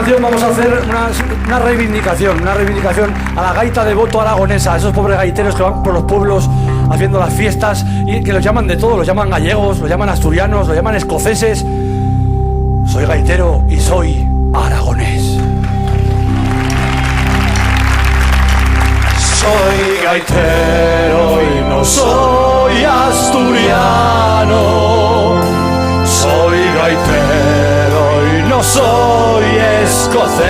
canción vamos a hacer una reivindicación a la gaita de voto aragonesa, a esos pobres gaiteros que van por los pueblos haciendo las fiestas y que los llaman de todo, los llaman gallegos, los llaman asturianos, los llaman escoceses. Soy gaitero y soy aragonés. Soy gaitero y no soy asturiano. Soy gaitero y no soy escocés.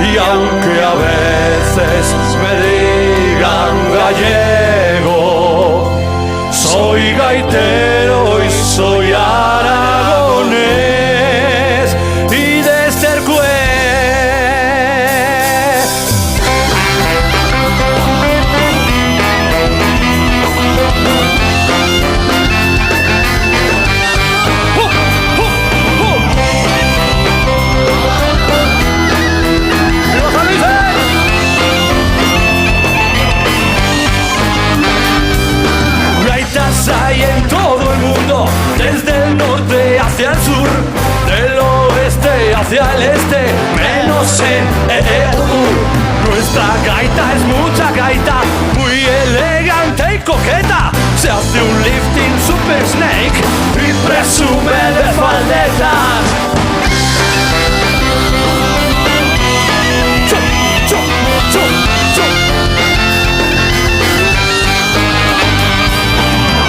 Y aunque a veces me digan gallego, soy gaitero y soy aragonés. Y desde el hay en todo el mundo, desde el norte hacia el sur, del oeste hacia el este, menos en EU. Nuestra gaita es mucha gaita, muy elegante y coqueta. Se hace un lifting super snake y presume de faldeta.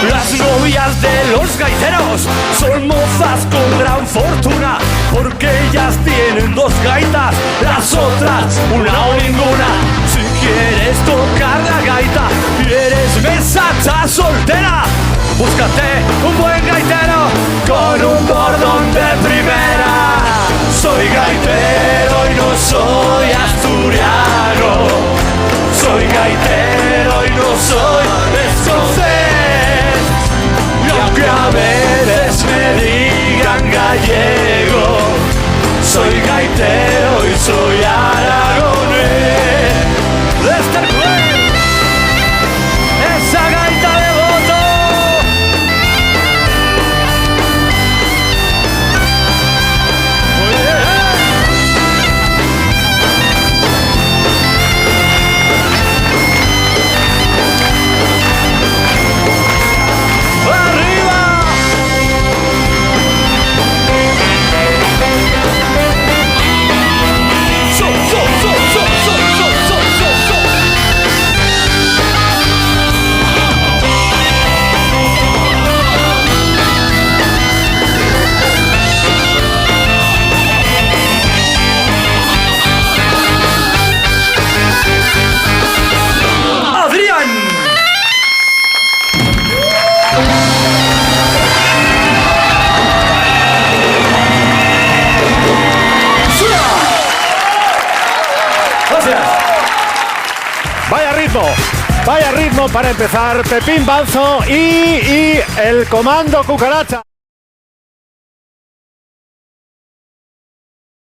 Las novias de los gaiteros son mozas con gran fortuna, porque ellas tienen dos gaitas, las otras una o ninguna. Si quieres tocar la gaita y eres besacha soltera, búscate un buen gaitero con un bordón de primera. Soy gaitero y no soy asturiano. Soy gaitero y no soy escocés. Aunque a veces me digan gallego, soy gaitero y soy aragonés. Desde el pueblo, esa gaita de voto. Vaya ritmo para empezar. Pepín Banzo y el Comando Cucaracha.